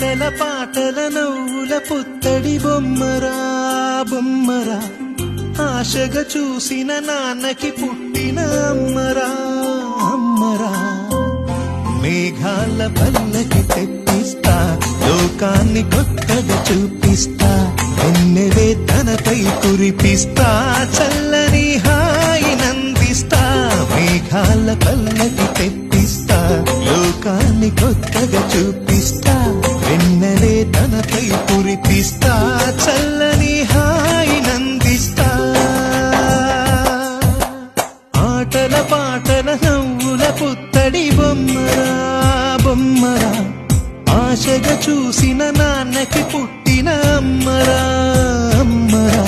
ఆటల పాటల నవ్వుల పుత్తడి బొమ్మరా బొమ్మరా ఆశగా చూసిన నాన్నకి పుట్టిన అమ్మరా అమ్మరా మేఘాల పల్లకి తెప్పిస్తా లోకాన్ని కొత్తగా చూపిస్తా ఎన్నెవే తనపై కురిపిస్తా చల్లని హాయినందిస్తా మేఘాల పల్లకి తెప్పిస్తా లోకాన్ని కొత్తగా చూపిస్తా వెన్నెలే తనపై కురిపిస్తా చల్లని హాయినందిస్తా ఆటల పాటల నవ్వుల పుత్తడి బొమ్మరా బొమ్మరా ఆశగా చూసిన నాన్నకి పుట్టిన అమ్మరా అమ్మరా